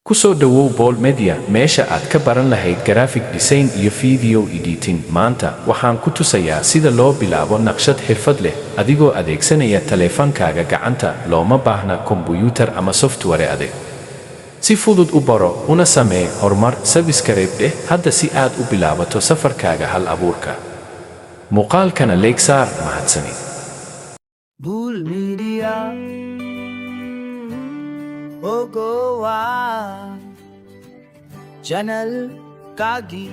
ku soo dhawow Bold Media meesha aad ka baran lahayd graphic design iyo video editing. Maanta waxaan ku tusayaa sida loo bilaabo naqshad xirfad leh adigoo adeegsanaya taleefankaaga gacanta. Looma baahna kombuyuutar ama software adeeg. Si fudud u baro una samee horumar. Subscribe dheh hadda si aad u bilaabato safarkaaga hal abuurka. Muuqaalkana like saar. Mahadsanid. Bold Media Ogowa Channel Kagi